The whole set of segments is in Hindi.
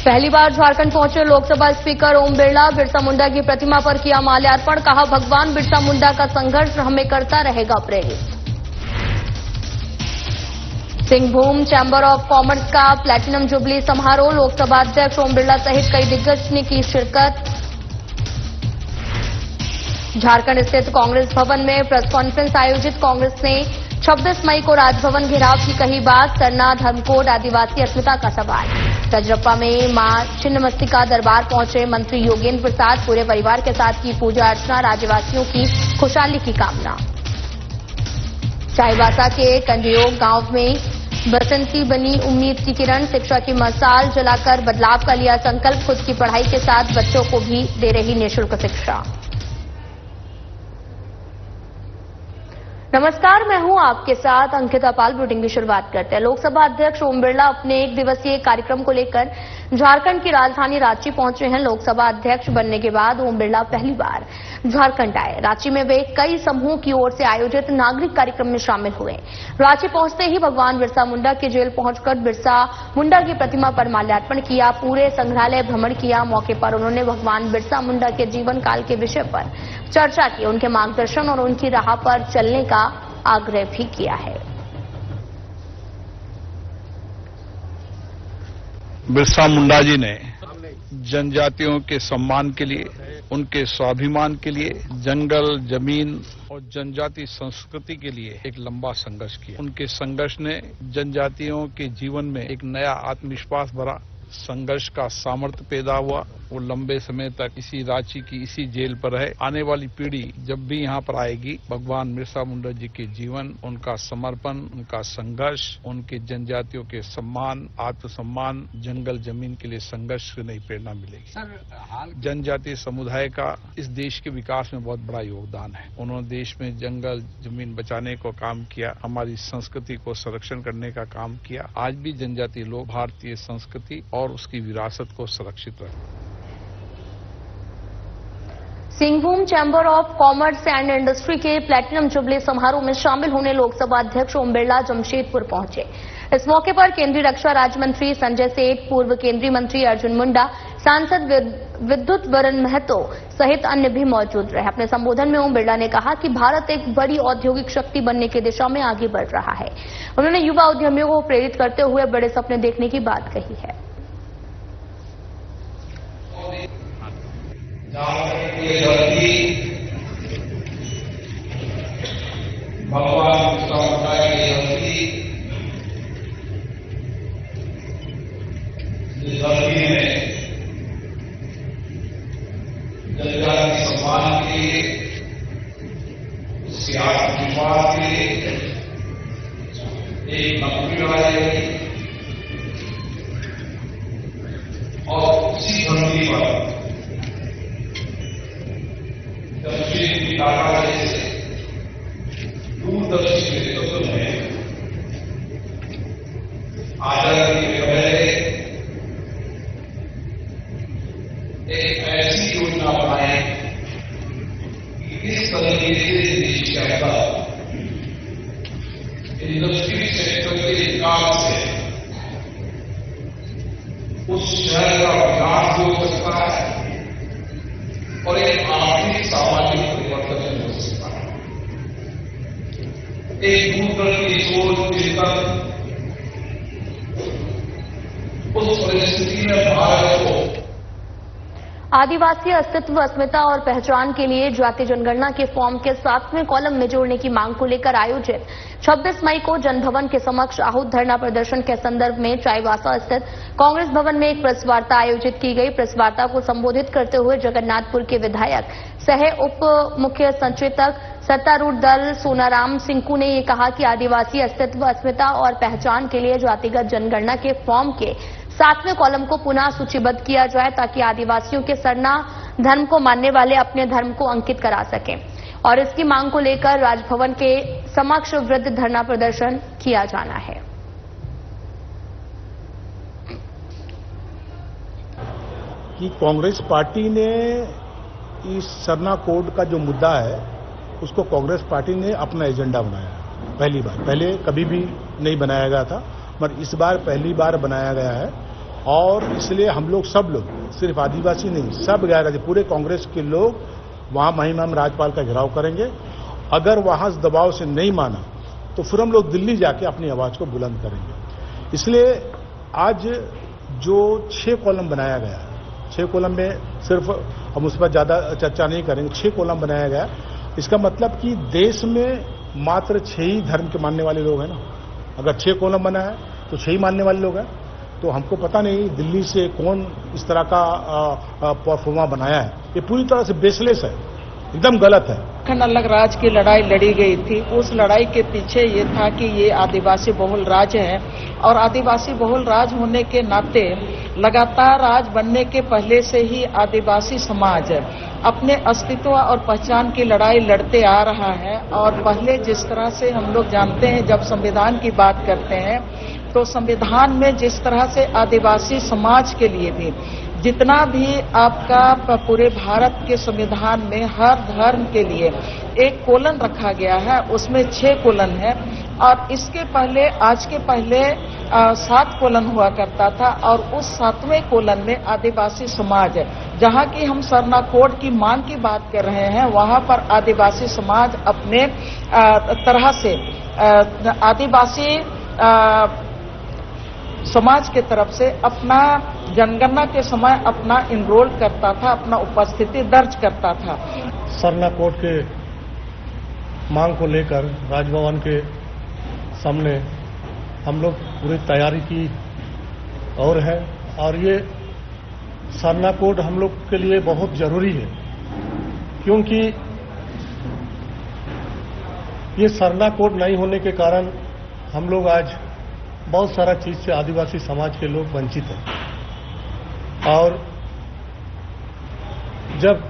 पहली बार झारखंड पहुंचे लोकसभा स्पीकर ओम बिरसा मुंडा की प्रतिमा पर किया माल्यार्पण। कहा, भगवान बिरसा मुंडा का संघर्ष हमें करता रहेगा प्रेरित। सिंहभूम चैंबर ऑफ कॉमर्स का प्लैटिनम जुबली समारोह, लोकसभा अध्यक्ष ओम बिरला सहित कई दिग्गज ने की शिरकत। झारखंड स्थित कांग्रेस भवन में प्रेस कॉन्फ्रेंस आयोजित। कांग्रेस ने 26 मई को राजभवन घेराव की कही बात। सरना, धर्मकोड, आदिवासी अस्मिता का सवाल। रजरप्पा में मां छिन्नमस्तिका दरबार पहुंचे मंत्री योगेंद्र प्रसाद। पूरे परिवार के साथ की पूजा अर्चना, राज्यवासियों की खुशहाली की कामना। चाईबासा के कंजयोग गांव में बसंती बनी उम्मीद की किरण। शिक्षा की मशाल जलाकर बदलाव का लिया संकल्प। खुद की पढ़ाई के साथ बच्चों को भी दे रही निःशुल्क शिक्षा। नमस्कार, मैं हूं आपके साथ अंकिता पाल। बुलेटिन की शुरुआत करते हैं। लोकसभा अध्यक्ष ओम बिरला अपने 1 दिवसीय कार्यक्रम को लेकर झारखंड की राजधानी रांची पहुंचे हैं। लोकसभा अध्यक्ष बनने के बाद ओम बिरला पहली बार झारखंड आए। रांची में वे कई समूहों की ओर से आयोजित नागरिक कार्यक्रम में शामिल हुए। रांची पहुंचते ही भगवान बिरसा मुंडा की जेल पहुंचकर बिरसा मुंडा की प्रतिमा पर माल्यार्पण किया। पूरे संग्रहालय भ्रमण किया। मौके पर उन्होंने भगवान बिरसा मुंडा के जीवन काल के विषय पर चर्चा की। उनके मार्गदर्शन और उनकी राह पर चलने का आग्रह भी किया है। बिरसा मुंडा जी ने जनजातियों के सम्मान के लिए, उनके स्वाभिमान के लिए, जंगल, जमीन और जनजाति संस्कृति के लिए एक लंबा संघर्ष किया। उनके संघर्ष ने जनजातियों के जीवन में एक नया आत्मविश्वास भरा, संघर्ष का सामर्थ्य पैदा हुआ। वो लंबे समय तक इसी रांची की इसी जेल पर रहे। आने वाली पीढ़ी जब भी यहाँ पर आएगी, भगवान बिरसा मुंडा जी के जीवन, उनका समर्पण, उनका संघर्ष, उनके जनजातियों के सम्मान, आत्मसम्मान, जंगल जमीन के लिए संघर्ष से नई प्रेरणा मिलेगी। जनजातीय समुदाय का इस देश के विकास में बहुत बड़ा योगदान है। उन्होंने देश में जंगल जमीन बचाने को काम किया, हमारी संस्कृति को संरक्षण करने का काम किया। आज भी जनजातीय लोग भारतीय संस्कृति और उसकी विरासत को सुरक्षित रखें। Singhbhum chamber of commerce and industry के प्लैटिनम जुबली समारोह में शामिल होने लोकसभा अध्यक्ष ओम बिरला जमशेदपुर पहुंचे। इस मौके पर केंद्रीय रक्षा राज्य मंत्री संजय सेठ, पूर्व केंद्रीय मंत्री अर्जुन मुंडा, सांसद विद्युत वरण महतो सहित अन्य भी मौजूद रहे। अपने संबोधन में ओम बिरला ने कहा कि भारत एक बड़ी औद्योगिक शक्ति बनने की दिशा में आगे बढ़ रहा है। उन्होंने युवा उद्यमियों को प्रेरित करते हुए बड़े सपने देखने की बात कही है। भगवान बिरसा मुंडा की धरती, इस धरती में जनजाति सम्मान के लिए, उसके आत्मविश्वास के लिए एक नौकरी लगाई और उसी धरती पर दूरदर्शी नेतृत्व में आजादी के पहले एक ऐसी योजना बनाई कि इस तरीके से देश के अंदर इंडस्ट्री सेक्टर के विकास से उस शहर का विकास हो सकता है और एक आर्थिक सामाजिक परिवर्तन हो सकता है। एक दूरदर्शी सोच चिंतन उस परिस्थिति में भारत को आदिवासी अस्तित्व, अस्मिता और पहचान के लिए जाति जनगणना के फॉर्म के 7वें कॉलम में जोड़ने की मांग को लेकर आयोजित 26 मई को जनभवन के समक्ष आहूत धरना प्रदर्शन के संदर्भ में चाईबासा स्थित कांग्रेस भवन में एक प्रेस वार्ता आयोजित की गई। प्रेस वार्ता को संबोधित करते हुए जगन्नाथपुर के विधायक सह उप मुख्य संचेतक सत्तारूढ़ दल सोनाराम सिंकू ने ये कहा कि आदिवासी अस्तित्व, अस्मिता और पहचान के लिए जातिगत जनगणना के फॉर्म के 7वें कॉलम को पुनः सूचीबद्ध किया जाए ताकि आदिवासियों के सरना धर्म को मानने वाले अपने धर्म को अंकित करा सकें और इसकी मांग को लेकर राजभवन के समक्ष वृहद धरना प्रदर्शन किया जाना है। कि कांग्रेस पार्टी ने इस सरना कोड का जो मुद्दा है उसको कांग्रेस पार्टी ने अपना एजेंडा बनाया। पहली बार, पहले कभी भी नहीं बनाया गया था, मगर इस बार पहली बार बनाया गया है और इसलिए हम लोग सब लोग, सिर्फ आदिवासी नहीं, सब गैर आदिवासी पूरे कांग्रेस के लोग वहां महिमाम राज्यपाल का घेराव करेंगे। अगर वहां दबाव से नहीं माना तो फिर हम लोग दिल्ली जाके अपनी आवाज को बुलंद करेंगे। इसलिए आज जो 6 कॉलम बनाया गया, 6 कॉलम में सिर्फ हम उस पर ज्यादा चर्चा नहीं करेंगे, 6 कॉलम बनाया गया। इसका मतलब कि देश में मात्र 6 ही धर्म के मानने वाले लोग हैं ना। अगर 6 कॉलम बना है तो 6 ही मानने वाले लोग हैं। तो हमको पता नहीं दिल्ली से कौन इस तरह का परफॉर्मा बनाया है। ये पूरी तरह से बेसलेस है, एकदम गलत है। अखंड अलग राज की लड़ाई लड़ी गई थी। उस लड़ाई के पीछे ये था कि ये आदिवासी बहुल राज्य है और आदिवासी बहुल राज होने के नाते लगातार राज बनने के पहले से ही आदिवासी समाज अपने अस्तित्व और पहचान की लड़ाई लड़ते आ रहा है। और पहले जिस तरह से हम लोग जानते हैं, जब संविधान की बात करते हैं तो संविधान में जिस तरह से आदिवासी समाज के लिए भी जितना भी आपका पूरे भारत के संविधान में हर धर्म के लिए एक कोलन रखा गया है, उसमें 6 कोलन है। और इसके पहले, आज के पहले 7 कोलन हुआ करता था। और उस 7वें कोलन में आदिवासी समाज, जहां की हम सरना कोड की मांग की बात कर रहे हैं, वहां पर आदिवासी समाज अपने तरह से आदिवासी समाज के तरफ से अपना जनगणना के समय अपना इनरोल करता था, अपना उपस्थिति दर्ज करता था। सरना कोड के मांग को लेकर राजभवन के सामने हम लोग पूरी तैयारी की और है। और ये सरना कोड हम लोग के लिए बहुत जरूरी है, क्योंकि ये सरना कोड नहीं होने के कारण हम लोग आज बहुत सारा चीज से आदिवासी समाज के लोग वंचित हैं। और जब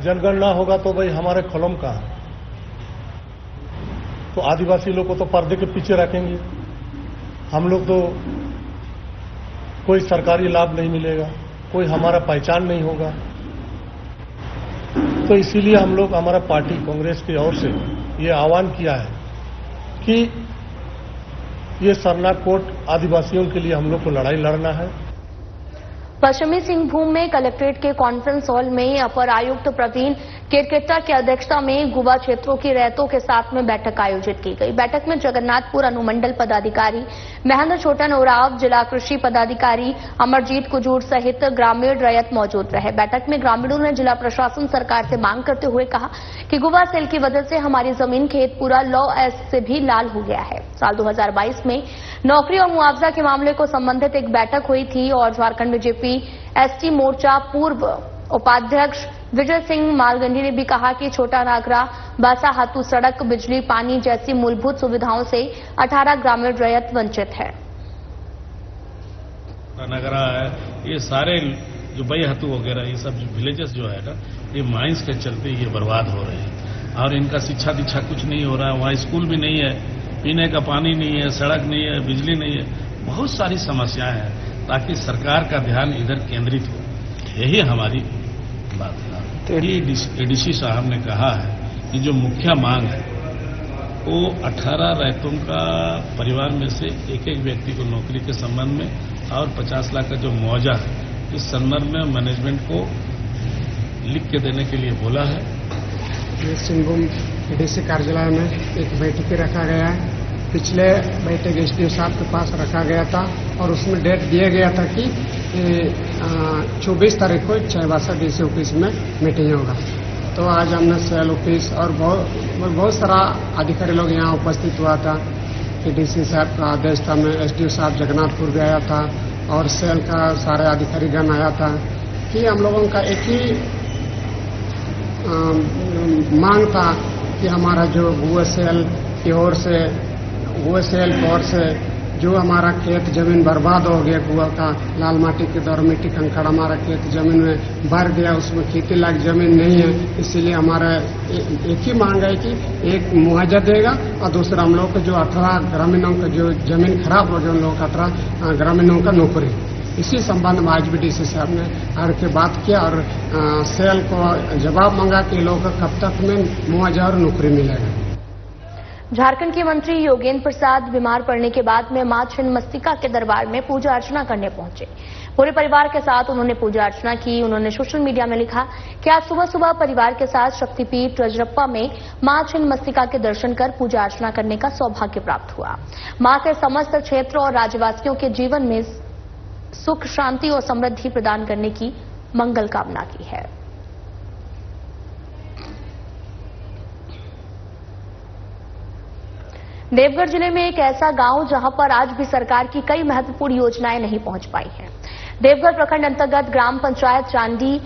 जनगणना होगा तो भाई हमारे कॉलम का है, तो आदिवासी लोग को तो पर्दे के पीछे रखेंगे। हम लोग तो कोई सरकारी लाभ नहीं मिलेगा, कोई हमारा पहचान नहीं होगा। तो इसीलिए हम लोग, हमारा पार्टी कांग्रेस की ओर से ये आह्वान किया है कि ये सरना कोड आदिवासियों के लिए हम लोग को लड़ाई लड़ना है। पश्चिमी सिंहभूम में कलेक्ट्रेट के कॉन्फ्रेंस हॉल में अपर आयुक्त प्रवीण केरकेट्टा की अध्यक्षता में गुवा क्षेत्रों की रैयतों के साथ में बैठक आयोजित की गई। बैठक में जगन्नाथपुर अनुमंडल पदाधिकारी महेंद्र छोटन उरांव, जिला कृषि पदाधिकारी अमरजीत कुजूर सहित ग्रामीण रैयत मौजूद रहे। बैठक में ग्रामीणों ने जिला प्रशासन सरकार से मांग करते हुए कहा कि गुवा सेल की वजह से हमारी जमीन खेत पूरा लॉ एस से भी लाल हो गया है। साल 2022 में नौकरी और मुआवजा के मामले को संबंधित एक बैठक हुई थी और झारखंड बीजेपी एसटी मोर्चा पूर्व उपाध्यक्ष विजय सिंह मालगंडी ने भी कहा कि छोटा नागरा बासा हाथू सड़क, बिजली, पानी जैसी मूलभूत सुविधाओं से 18 ग्रामीण रैयत वंचित है। नागरा है, ये सारे जो बई हाथू वगैरह ये सब विलेजेस जो है ना, ये माइंस के चलते ये बर्बाद हो रहे हैं और इनका शिक्षा दीक्षा कुछ नहीं हो रहा है। वहाँ स्कूल भी नहीं है, पीने का पानी नहीं है, सड़क नहीं है, बिजली नहीं है, बहुत सारी समस्याएं हैं। ताकि सरकार का ध्यान इधर केंद्रित हो, यही हमारी बात है। एडीसी साहब ने कहा है कि जो मुख्य मांग है वो 18 रैयतों का परिवार में से एक व्यक्ति को नौकरी के संबंध में और 50 लाख का जो मुआवजा है, इस संदर्भ में मैनेजमेंट को लिख के देने के लिए बोला है। सिंहभूम एडीसी कार्यालय में एक बैठक रखा गया है। पिछले बैठक एसडीओ साहब के पास रखा गया था और उसमें डेट दिया गया था कि 24 तारीख को चाईबासा डीसी ऑफिस में मीटिंग होगा। तो आज हमने सेल ऑफिस और बहुत सारा अधिकारी लोग यहाँ उपस्थित हुआ था कि डीसी साहब का आदेश था। मैं एसडीओ साहब जगन्नाथपुर गया था और सेल का सारे अधिकारीगण आया था कि हम लोगों का एक ही मांग था कि हमारा जो गुएसेल की ओर से जो हमारा खेत जमीन बर्बाद हो गया, गुआ का लाल माटी के दौर मिट्टी कंकड़ हमारा खेत जमीन में भर गया, उसमें खेती लायक जमीन नहीं है। इसीलिए हमारा एक ही मांग है कि एक मुआवजा देगा और दूसरा हम लोग को जो 18 ग्रामीणों का जो जमीन खराब हो गया, उन लोगों का 18 ग्रामीणों का नौकरी। इसी संबंध में आज भी डीसी साहब ने आकर के बात किया और सेल को जवाब मांगा कि लोगों को कब तक में मुआवजा और नौकरी मिलेगा। झारखंड के मंत्री योगेंद्र प्रसाद बीमार पड़ने के बाद में मां छिन्नमस्तिका के दरबार में पूजा अर्चना करने पहुंचे। पूरे परिवार के साथ उन्होंने पूजा अर्चना की। उन्होंने सोशल मीडिया में लिखा कि आज सुबह सुबह परिवार के साथ शक्तिपीठ रजरप्पा में मां छिन्नमस्तिका के दर्शन कर पूजा अर्चना करने का सौभाग्य प्राप्त हुआ। मां के समस्त क्षेत्र और राज्यवासियों के जीवन में सुख, शांति और समृद्धि प्रदान करने की मंगल कामना की है। देवघर जिले में एक ऐसा गांव जहां पर आज भी सरकार की कई महत्वपूर्ण योजनाएं नहीं पहुंच पाई हैं। देवघर प्रखंड अंतर्गत ग्राम पंचायत चांदी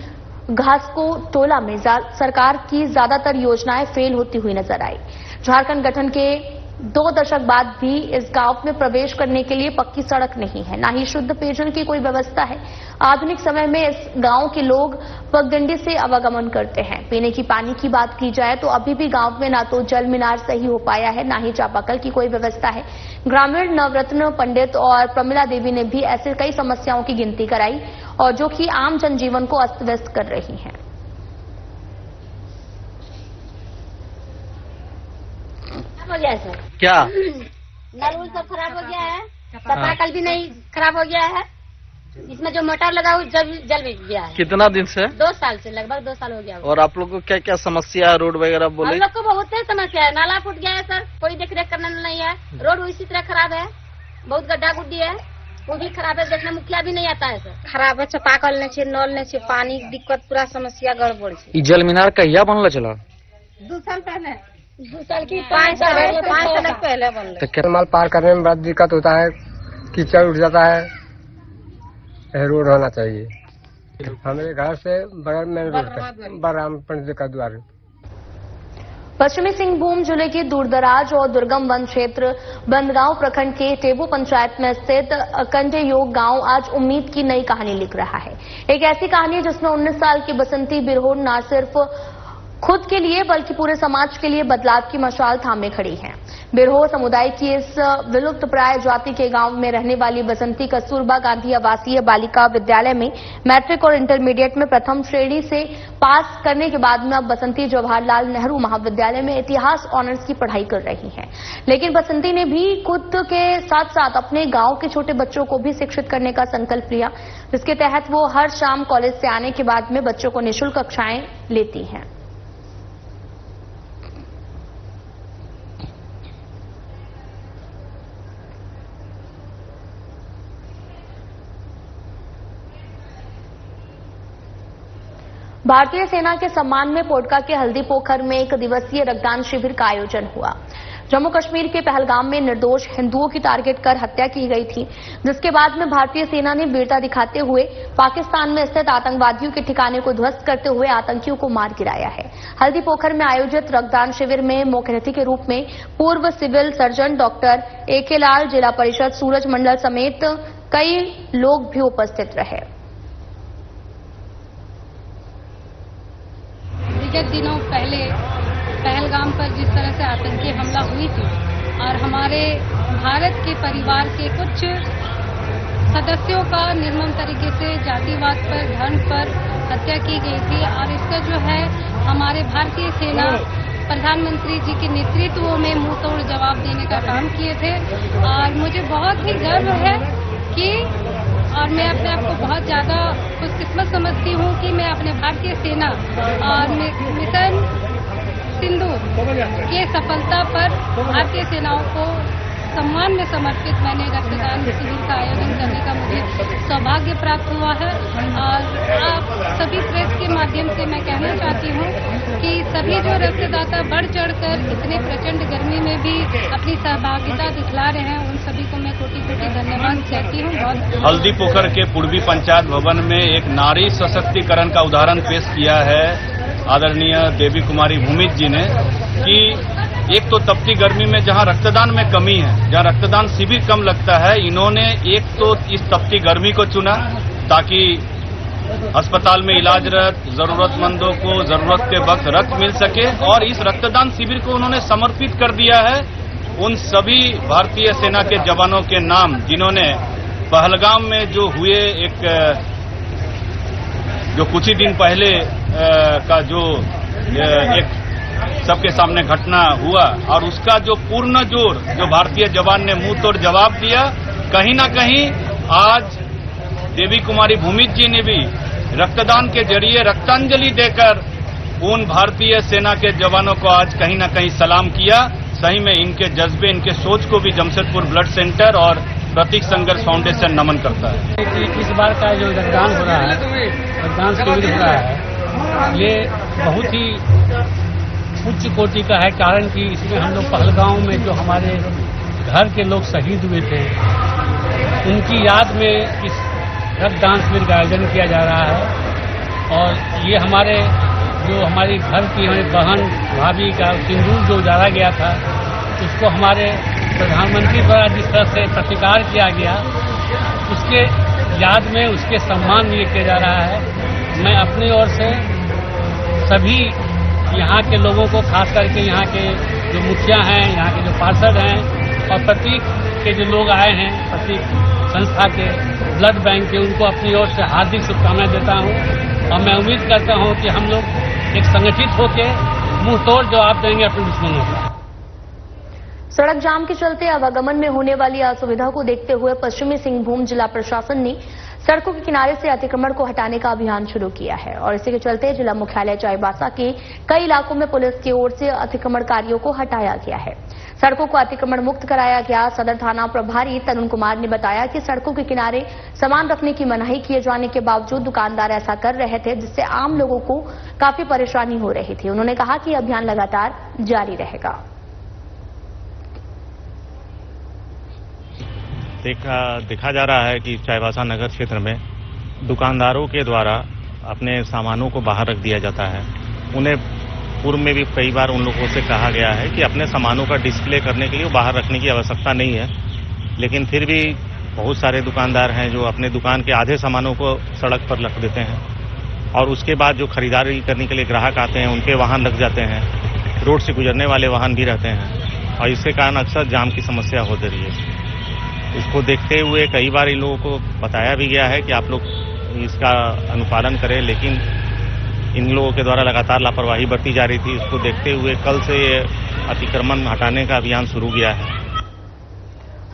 घासको टोला में सरकार की ज्यादातर योजनाएं फेल होती हुई नजर आई। झारखंड गठन के 2 दशक बाद भी इस गांव में प्रवेश करने के लिए पक्की सड़क नहीं है, न ही शुद्ध पेयजल की कोई व्यवस्था है। आधुनिक समय में इस गांव के लोग पगडंडी से आवागमन करते हैं। पीने की पानी की बात की जाए तो अभी भी गांव में ना तो जल मीनार सही हो पाया है, ना ही चापाकल की कोई व्यवस्था है। ग्रामीण नवरत्न पंडित और प्रमिला देवी ने भी ऐसे कई समस्याओं की गिनती कराई और जो कि आम जनजीवन को अस्त व्यस्त कर रही हैं। हो गया सर, क्या नल उल सब खराब हो गया है, चापाकल भी नहीं खराब हो गया है। इसमें जो मोटर लगा हुआ जल गया है। कितना दिन से? 2 साल से, लगभग 2 साल हो गया। और आप लोग को क्या क्या समस्या है? रोड वगैरह बोले? हम लोग को बहुत ही समस्या है। नाला फूट गया है सर, कोई देख रेख करने नहीं है। रोड इसी तरह खराब है, बहुत गड्ढा गुड्डी है, वो भी खराब है। देखने मुखिया भी नहीं आता है सर। खराब है, चापाकल नहीं, नल नहीं, पानी दिक्कत, पूरा समस्या गड़बड़ है। जल मीनार कहिया बनला चला? 2 साल पहले, 2 साल की 5 साल पहले बन तो माल पार करने में बहुत दिक्कत होता है, कीचड़ उठ जाता है। रोड होना चाहिए। हमारे घर से बगल में रोड है, बलराम पंडित का द्वार। पश्चिमी सिंहभूम जिले के दूरदराज और दुर्गम वन क्षेत्र बंदगांव प्रखंड के टेबू पंचायत में स्थित कंडे योग गांव आज उम्मीद की नई कहानी लिख रहा है। एक ऐसी कहानी जिसमें 19 साल की बसंती बिरहोर न सिर्फ खुद के लिए बल्कि पूरे समाज के लिए बदलाव की मशाल थामे खड़ी हैं। बिरहोर समुदाय की इस विलुप्त प्राय जाति के गांव में रहने वाली बसंती कस्तूरबा गांधी आवासीय बालिका विद्यालय में मैट्रिक और इंटरमीडिएट में प्रथम श्रेणी से पास करने के बाद में अब बसंती जवाहरलाल नेहरू महाविद्यालय में इतिहास ऑनर्स की पढ़ाई कर रही हैं। लेकिन बसंती ने भी खुद के साथ साथ अपने गांव के छोटे बच्चों को भी शिक्षित करने का संकल्प लिया, जिसके तहत वो हर शाम कॉलेज से आने के बाद में बच्चों को निःशुल्क कक्षाएं लेती हैं। भारतीय सेना के सम्मान में पोटका के हल्दी पोखर में 1 दिवसीय रक्तदान शिविर का आयोजन हुआ। जम्मू कश्मीर के पहलगाम में निर्दोष हिंदुओं की टारगेट कर हत्या की गई थी, जिसके बाद में भारतीय सेना ने वीरता दिखाते हुए पाकिस्तान में स्थित आतंकवादियों के ठिकाने को ध्वस्त करते हुए आतंकियों को मार गिराया है। हल्दी पोखर में आयोजित रक्तदान शिविर में मुख्य अतिथि के रूप में पूर्व सिविल सर्जन डॉक्टर AK लाल, जिला परिषद सूरज मंडल समेत कई लोग भी उपस्थित रहे। विगत दिनों पहले पहलगाम पर जिस तरह से आतंकी हमला हुई थी और हमारे भारत के परिवार के कुछ सदस्यों का निर्मम तरीके से जातिवाद पर, धर्म पर हत्या की गई थी और इसका जो है हमारे भारतीय सेना प्रधानमंत्री जी के नेतृत्व में मुंह तोड़ जवाब देने का काम किए थे। और मुझे बहुत ही गर्व है कि और मैं अपने आप को बहुत ज्यादा खुशकिस्मत समझती हूँ कि मैं अपने भारतीय सेना और मिशन सिंदूर के सफलता पर भारतीय सेनाओं को सम्मान में समर्पित मैंने रक्तदान शिविर का आयोजन करने का मुझे सौभाग्य प्राप्त हुआ है। और आप सभी प्रेस के माध्यम से मैं कहना चाहती हूँ कि सभी जो रक्तदाता बढ़ चढ़कर इतने प्रचंड गर्मी में भी अपनी सहभागिता दिखला रहे हैं, उन सभी को मैं कोटि कोटि धन्यवाद कहती हूँ। बहुत हल्दी पोखर के पूर्वी पंचायत भवन में एक नारी सशक्तिकरण का उदाहरण पेश किया है आदरणीय देवी कुमारी भूमिज जी ने, कि एक तो तपती गर्मी में जहां रक्तदान में कमी है, जहां रक्तदान शिविर कम लगता है, इन्होंने एक तो इस तपती गर्मी को चुना ताकि अस्पताल में इलाजरत जरूरतमंदों को जरूरत के वक्त रक्त मिल सके, और इस रक्तदान शिविर को उन्होंने समर्पित कर दिया है उन सभी भारतीय सेना के जवानों के नाम जिन्होंने पहलगाम में जो हुए जो कुछ ही दिन पहले का जो एक सबके सामने घटना हुआ और उसका जो पूर्ण जोर जो भारतीय जवान ने मुंह तोड़ जवाब दिया, कहीं ना कहीं आज देवी कुमारी भूमिज जी ने भी रक्तदान के जरिए रक्तांजलि देकर उन भारतीय सेना के जवानों को आज कहीं ना कहीं सलाम किया। सही में इनके जज्बे, इनके सोच को भी जमशेदपुर ब्लड सेंटर और प्रतीक संघर्ष फाउंडेशन नमन करता है। इस बार का जो रक्तदान हो रहा है, रक्तदान शिविर हो रहा है, ये बहुत ही उच्च कोटि का है। कारण कि इसमें हम लोग पहलगांव में जो हमारे घर के लोग शहीद हुए थे, उनकी याद में इस रक्तदान शिविर का आयोजन किया जा रहा है। और ये हमारे घर की हमारी बहन भाभी का सिंदूर जो उजाड़ा गया था, उसको हमारे प्रधानमंत्री द्वारा जिस तरह से प्रतिकार किया गया, उसके याद में, उसके सम्मान में ये किया जा रहा है। मैं अपनी ओर से सभी यहाँ के लोगों को, खास करके यहाँ के जो मुखिया हैं, यहाँ के जो पार्षद हैं और प्रतीक के जो लोग आए हैं, प्रतीक संस्था के, ब्लड बैंक के, उनको अपनी ओर से हार्दिक शुभकामनाएं देता हूँ। और मैं उम्मीद करता हूँ कि हम लोग एक संगठित होकर मुंह तोड़ जवाब देंगे अपने दुश्मनों को। सड़क जाम के चलते आवागमन में होने वाली असुविधा को देखते हुए पश्चिमी सिंहभूम जिला प्रशासन ने सड़कों के किनारे से अतिक्रमण को हटाने का अभियान शुरू किया है और इसी के चलते जिला मुख्यालय चाईबासा के कई इलाकों में पुलिस की ओर से अतिक्रमणकारियों को हटाया गया है। सड़कों को अतिक्रमण मुक्त कराया गया। सदर थाना प्रभारी तरुण कुमार ने बताया कि सड़कों के किनारे सामान रखने की मनाही किए जाने के बावजूद दुकानदार ऐसा कर रहे थे, जिससे आम लोगों को काफी परेशानी हो रही थी। उन्होंने कहा कि अभियान लगातार जारी रहेगा। देखा जा रहा है कि चाईबासा नगर क्षेत्र में दुकानदारों के द्वारा अपने सामानों को बाहर रख दिया जाता है। उन्हें पूर्व में भी कई बार उन लोगों से कहा गया है कि अपने सामानों का डिस्प्ले करने के लिए बाहर रखने की आवश्यकता नहीं है, लेकिन फिर भी बहुत सारे दुकानदार हैं जो अपने दुकान के आधे सामानों को सड़क पर रख देते हैं और उसके बाद जो खरीदारी करने के लिए ग्राहक आते हैं उनके वाहन लग जाते हैं। रोड से गुजरने वाले वाहन भी रहते हैं और इसके कारण अक्सर जाम की समस्या हो रही है। इसको देखते हुए कई बार इन लोगों को बताया भी गया है कि आप लोग इसका अनुपालन करें, लेकिन इन लोगों के द्वारा लगातार लापरवाही बरती जा रही थी। इसको देखते हुए कल से अतिक्रमण हटाने का अभियान शुरू किया है।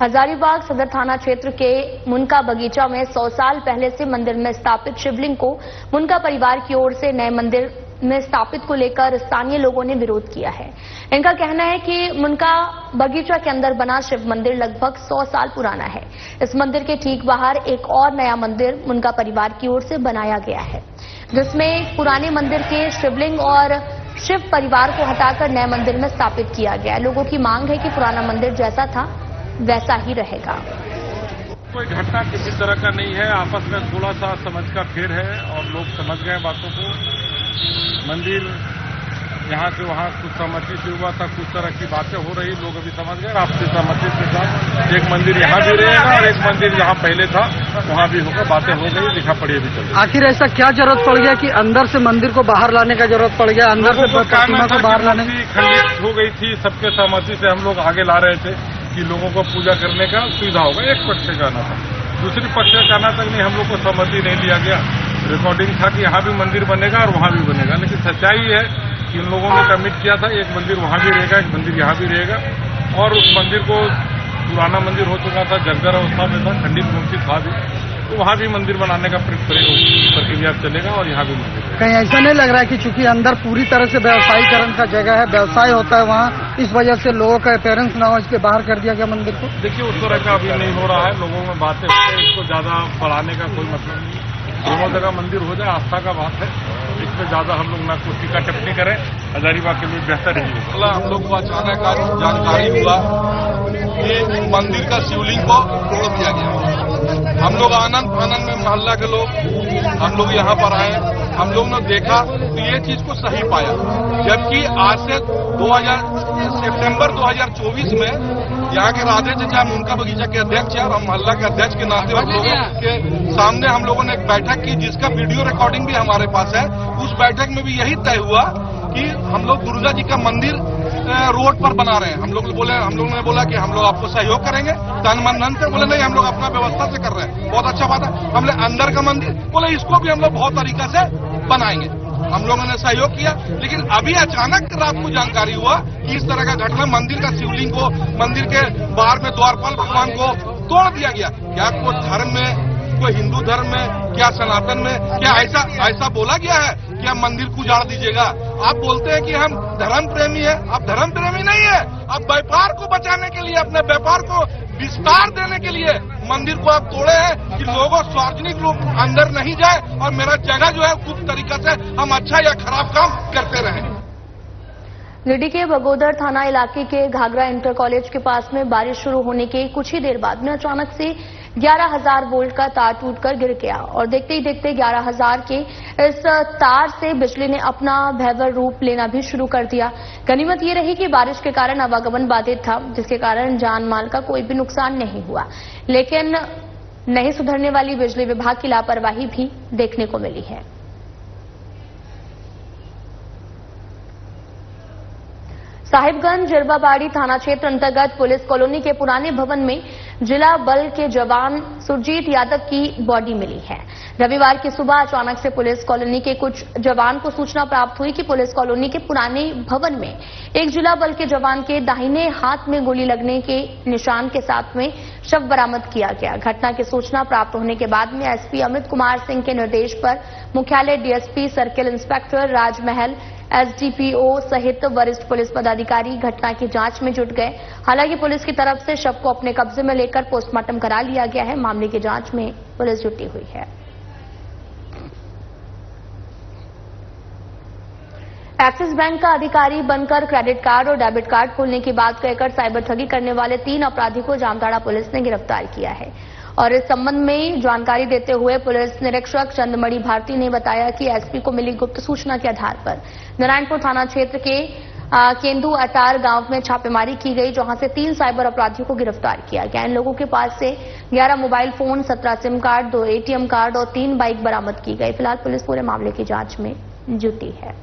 हजारीबाग सदर थाना क्षेत्र के मुनका बगीचा में 100 साल पहले से मंदिर में स्थापित शिवलिंग को मुनका परिवार की ओर से नए मंदिर में स्थापित को लेकर स्थानीय लोगों ने विरोध किया है। इनका कहना है कि मुनका बगीचा के अंदर बना शिव मंदिर लगभग 100 साल पुराना है। इस मंदिर के ठीक बाहर एक और नया मंदिर मुनका परिवार की ओर से बनाया गया है, जिसमें पुराने मंदिर के शिवलिंग और शिव परिवार को हटाकर नए मंदिर में स्थापित किया गया है। लोगों की मांग है कि पुराना मंदिर जैसा था वैसा ही रहेगा। कोई घटना किसी तरह का नहीं है, आपस में थोड़ा सा समझ का फेर है और लोग समझ गए बातों को। मंदिर यहाँ से वहाँ कुछ सहमति से हुआ था, कुछ तरह की बातें हो रही, लोग अभी समझ गए। आपसी सहमति के साथ एक मंदिर यहाँ भी रहेगा और एक मंदिर जहाँ पहले था वहाँ भी होगा। बातें हो गई, लिखा पढ़ी भी चल रही। आखिर ऐसा क्या जरूरत पड़ गया कि अंदर से मंदिर को बाहर लाने का जरूरत पड़ गया? अंदर से प्रतिमा को बाहर लाने की खंडित हो गई थी, सबके सहमति से हम लोग आगे ला रहे थे कि लोगों को पूजा करने का सुविधा होगा। एक पक्ष से कहना था, दूसरी पक्ष से कहना तक नहीं, हम लोग को सहमति नहीं लिया गया। रिकॉर्डिंग था कि यहाँ भी मंदिर बनेगा और वहाँ भी बनेगा, लेकिन सच्चाई है कि उन लोगों ने कमिट किया था एक मंदिर वहाँ भी रहेगा, एक मंदिर यहाँ भी रहेगा। और उस मंदिर को पुराना मंदिर हो चुका था, जर्जर अवस्था में था, खंडित मुंशी था भी, तो वहाँ भी मंदिर बनाने का प्रक्रिया चलेगा और यहाँ भी मंदिर। कहीं ऐसा नहीं लग रहा है कि चूंकि अंदर पूरी तरह से व्यवसायीकरण का जगह है, व्यवसाय होता है वहाँ, इस वजह से लोगों का अपेयरेंस ना हो, इसके बाहर कर दिया गया मंदिर को? देखिए, उस तरह का अभी नहीं हो रहा है। लोगों में बातें हो रही है, इसको ज्यादा बढ़ाने का कोई मतलब नहीं। दोनों जगह मंदिर हो जाए, आस्था का बात है, इसमें ज्यादा हम लोग ना कुछ टीका टिप्पणी करें। हजारीबाग के लिए बेहतर ही होगा। हम लोग को अचानक जानकारी हुआ कि मंदिर का शिवलिंग को तोड़ दिया गया। हम लोग आनंद में मोहल्ला के लोग हम लोग यहाँ पर आए, हम लोग ने देखा तो ये चीज को सही पाया। जबकि आज से सितंबर 2024 में यहाँ के राधे चचा मुनका बगीचा के अध्यक्ष और हम मोहल्ला के अध्यक्ष के नाते हम लोगों के सामने हम लोगों ने एक बैठक की, जिसका वीडियो रिकॉर्डिंग भी हमारे पास है। उस बैठक में भी यही तय हुआ कि हम लोग दुर्गा जी का मंदिर रोड पर बना रहे हैं। हम लोग ने बोला कि हम लोग आपको सहयोग करेंगे तन मन धन से। बोले नहीं, हम लोग अपना व्यवस्था से कर रहे हैं। बहुत अच्छा बात है। हमने अंदर का मंदिर बोले इसको भी हम लोग बहुत तरीका से बनाएंगे। हम लोगों ने सहयोग किया। लेकिन अभी अचानक रात को जानकारी हुआ कि इस तरह का घटना, मंदिर का शिवलिंग को, मंदिर के बाहर में द्वारपाल भगवान को तोड़ दिया गया। क्या कोई धर्म में, कोई हिंदू धर्म में, क्या सनातन में, क्या ऐसा बोला गया है कि आप मंदिर को उजाड़ दीजिएगा? आप बोलते हैं कि हम धर्म प्रेमी है, आप धर्म प्रेमी नहीं है। आप व्यापार को बचाने के लिए, अपने व्यापार को विस्तार देने के लिए मंदिर को आप तोड़े हैं कि लोगों सार्वजनिक रूप अंदर नहीं जाए और मेरा जगह जो है गुप्त तरीका से हम अच्छा या खराब काम करते रहें। गिरिडीह के बगोदर थाना इलाके के घाघरा इंटर कॉलेज के पास में बारिश शुरू होने के कुछ ही देर बाद में अचानक से 11,000 वोल्ट का तार टूटकर गिर गया और देखते ही देखते 11,000 के इस तार से बिजली ने अपना भयावह रूप लेना भी शुरू कर दिया। गनीमत ये रही कि बारिश के कारण आवागमन बाधित था, जिसके कारण जान माल का कोई भी नुकसान नहीं हुआ। लेकिन नहीं सुधरने वाली बिजली विभाग की लापरवाही भी देखने को मिली है। साहिबगंज जिरबाबाड़ी थाना क्षेत्र अंतर्गत पुलिस कॉलोनी के पुराने भवन में जिला बल के जवान सुरजीत यादव की बॉडी मिली है। रविवार की सुबह अचानक से पुलिस कॉलोनी के कुछ जवान को सूचना प्राप्त हुई कि पुलिस कॉलोनी के पुराने भवन में एक जिला बल के जवान के दाहिने हाथ में गोली लगने के निशान के साथ में शव बरामद किया गया। घटना की सूचना प्राप्त होने के बाद में एसपी अमित कुमार सिंह के निर्देश पर मुख्यालय डीएसपी, सर्किल इंस्पेक्टर राजमहल, एसडीपीओ सहित वरिष्ठ पुलिस पदाधिकारी घटना की जांच में जुट गए। हालांकि पुलिस की तरफ से शव को अपने कब्जे में लेकर पोस्टमार्टम करा लिया गया है। मामले की जांच में पुलिस जुटी हुई है। एक्सिस बैंक का अधिकारी बनकर क्रेडिट कार्ड और डेबिट कार्ड खोलने की बात कहकर साइबर ठगी करने वाले 3 अपराधी को जामताड़ा पुलिस ने गिरफ्तार किया है। और इस संबंध में जानकारी देते हुए पुलिस निरीक्षक चंद्रमणि भारती ने बताया कि एसपी को मिली गुप्त सूचना के आधार पर नारायणपुर थाना क्षेत्र के केंदू अटार गांव में छापेमारी की गई, जहां से 3 साइबर अपराधियों को गिरफ्तार किया गया। इन लोगों के पास से 11 mobile phone, 17 SIM card, 2 ATM card और 3 बाइक बरामद की गई। फिलहाल पुलिस पूरे मामले की जांच में जुटी है।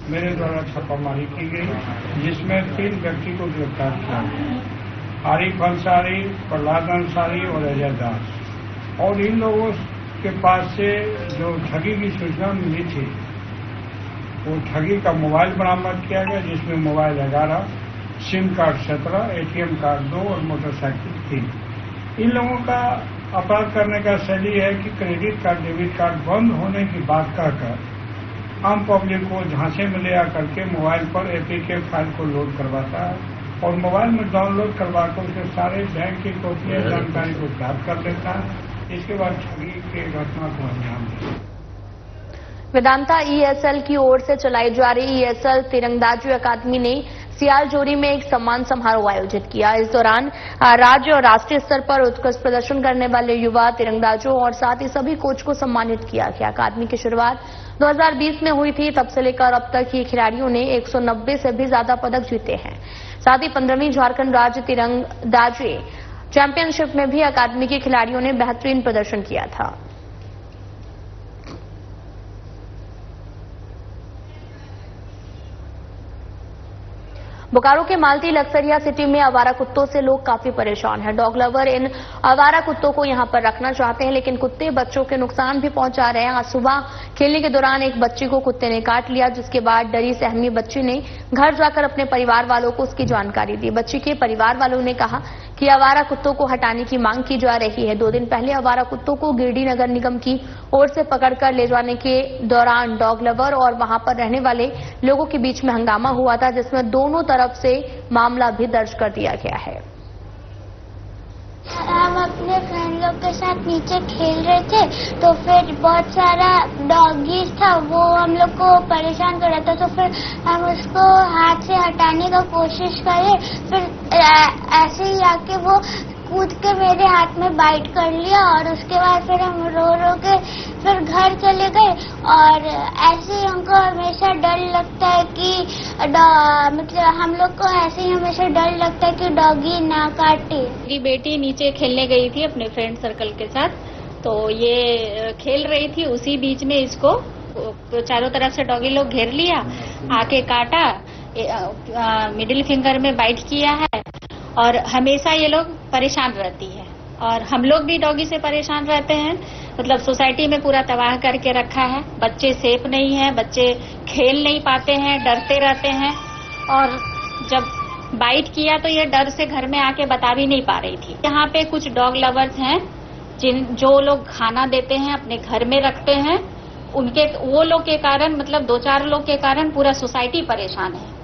मेरे द्वारा छापामारी की गई, जिसमें 3 व्यक्ति को गिरफ्तार किया गया, आरिफ अंसारी, प्रहलाद अंसारी और अजय दास। और इन लोगों के पास से जो ठगी की सूचना मिली थी, वो ठगी का मोबाइल बरामद किया गया, जिसमें mobile 11, SIM card 17, ATM card 2 और मोटरसाइकिल 3। इन लोगों का अपराध करने का शैली है कि क्रेडिट कार्ड, डेबिट कार्ड बंद होने की बात कहकर आम पब्लिक को झांसे में ले आकर के मोबाइल पर एपीके फाइल को लोड करवाता है और मोबाइल में डाउनलोड करवाकर उसके सारे बैंक की गोपनीय जानकारी को प्राप्त कर लेता है। इसके बाद ठगी की घटना को अंजाम देता है। वेदांता ईएसएल की ओर से चलाई जा रही ईएसएल तीरंदाजी अकादमी ने सियालजोरी में एक सम्मान समारोह आयोजित किया। इस दौरान राज्य और राष्ट्रीय स्तर पर उत्कृष्ट प्रदर्शन करने वाले युवा तीरंदाजों और साथ ही सभी कोच को सम्मानित किया गया। अकादमी की शुरुआत 2020 में हुई थी। तब से लेकर अब तक ये खिलाड़ियों ने 190 से भी ज्यादा पदक जीते हैं। साथ ही 15वीं झारखंड राज्य तीरंदाजी चैंपियनशिप में भी अकादमी के खिलाड़ियों ने बेहतरीन प्रदर्शन किया था। बोकारो के मालती लक्सरिया सिटी में आवारा कुत्तों से लोग काफी परेशान हैं। डॉग लवर इन आवारा कुत्तों को यहां पर रखना चाहते हैं, लेकिन कुत्ते बच्चों के नुकसान भी पहुंचा रहे हैं। आज सुबह खेलने के दौरान एक बच्ची को कुत्ते ने काट लिया, जिसके बाद डरी सहमी बच्ची ने घर जाकर अपने परिवार वालों को उसकी जानकारी दी। बच्ची के परिवार वालों ने कहा कि आवारा कुत्तों को हटाने की मांग की जा रही है। 2 दिन पहले आवारा कुत्तों को गिरिडीह नगर निगम की ओर से पकड़कर ले जाने के दौरान डॉग लवर और वहां पर रहने वाले लोगों के बीच में हंगामा हुआ था, जिसमें दोनों तरफ से मामला भी दर्ज कर दिया गया है। हम अपने फ्रेंड लोग के साथ नीचे खेल रहे थे, तो फिर बहुत सारा डॉगीज था, वो हम लोग को परेशान कर रहा था। तो फिर हम उसको हाथ से हटाने का कोशिश करे, फिर ऐसे ही आके वो कूद के मेरे हाथ में बाइट कर लिया और उसके बाद फिर हम रो रो के फिर घर चले गए। और ऐसे ही हमको हमेशा डर लगता है कि मतलब हम लोग को ऐसे ही हमेशा डर लगता है कि डॉगी ना काटे। मेरी बेटी नीचे खेलने गई थी अपने फ्रेंड सर्कल के साथ, तो ये खेल रही थी, उसी बीच में इसको चारों तरफ से डॉगी लोग घेर लिया, आके काटा, मिडिल फिंगर में बाइट किया है। और हमेशा ये लोग परेशान रहती है और हम लोग भी डॉगी से परेशान रहते हैं। मतलब सोसाइटी में पूरा तबाह करके रखा है। बच्चे सेफ नहीं है, बच्चे खेल नहीं पाते हैं, डरते रहते हैं और जब बाइट किया तो ये डर से घर में आके बता भी नहीं पा रही थी। यहाँ पे कुछ डॉग लवर्स हैं जो लोग खाना देते हैं, अपने घर में रखते हैं, वो लोग के कारण मतलब 2-4 लोग के कारण पूरा सोसाइटी परेशान है।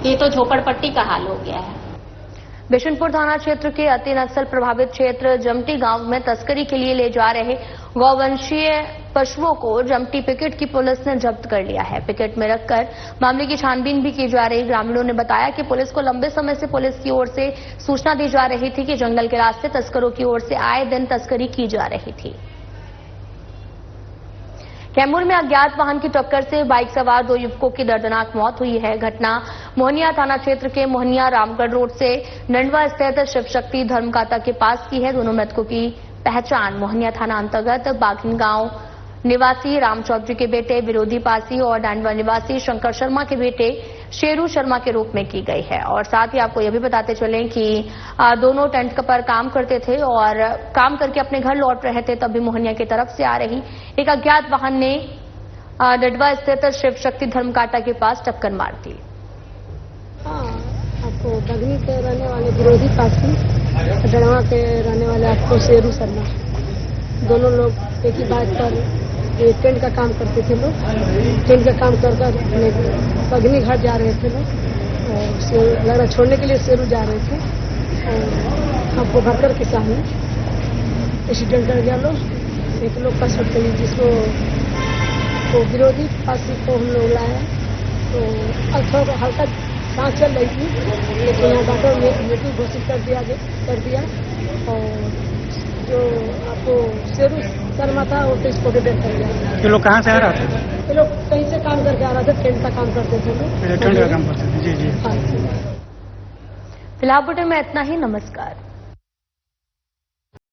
ये तो झोपड़पट्टी का हाल हो गया है। बिशनपुर थाना क्षेत्र के अति नक्सल प्रभावित क्षेत्र जमटी गांव में तस्करी के लिए ले जा रहे गौवंशीय पशुओं को जमटी पिकेट की पुलिस ने जब्त कर लिया है। पिकेट में रखकर मामले की छानबीन भी की जा रही। ग्रामीणों ने बताया कि पुलिस को लंबे समय से पुलिस की ओर से सूचना दी जा रही थी कि जंगल के रास्ते तस्करों की ओर से आए दिन तस्करी की जा रही थी। कैमूर में अज्ञात वाहन की टक्कर से बाइक सवार 2 युवकों की दर्दनाक मौत हुई है। घटना मोहनिया थाना क्षेत्र के मोहनिया रामगढ़ रोड से नंडवा स्थित शिव शक्ति धर्मकाता के पास की है। दोनों मृतकों की पहचान मोहनिया थाना अंतर्गत बाघिन गांव निवासी राम चौधरी के बेटे विरोधी पासी और डांडवा निवासी शंकर शर्मा के बेटे शेरू शर्मा के रूप में की गई है। और साथ ही आपको यह भी बताते चलें कि दोनों टेंट पर काम करते थे और काम करके अपने घर लौट रहे थे, तभी मोहनिया की तरफ से आ रही एक अज्ञात वाहन ने नंडवा स्थित शिव शक्ति धर्मकाटा के पास टक्कर मार दी। आपको बगनी के रहने वाले विरोधी पासी, डड़वा के रहने वाले आपको शेरू शर्मा, दोनों लोग एक ही बाइक पर टेंट का काम करते थे। लोग टेंट का काम कर अपने बगनी घाट जा रहे थे लोग और लग रहा छोड़ने के लिए शेरू जा रहे थे और आपको भरकर के सामने एक्सीडेंट कर गया। लोग एक लोग का सुट गई, जिसको तो विरोधी पासी को हम लोग लाया तो थोड़ा हल्का सांस चल रही थी, लेकिन यहाँ डॉक्टर ने मृत्यु घोषित कर दिया और जो आपको शेरू शर्मा था वो तो इसको डेथ कर गया। ये लोग कहाँ से आ रहा था? ये लोग कहीं से काम करके आ रहा था, टेंट का काम करते थे लोग। टेंट का काम करते थे। जी जी। फिलहाल बुलेटिन में इतना ही। नमस्कार।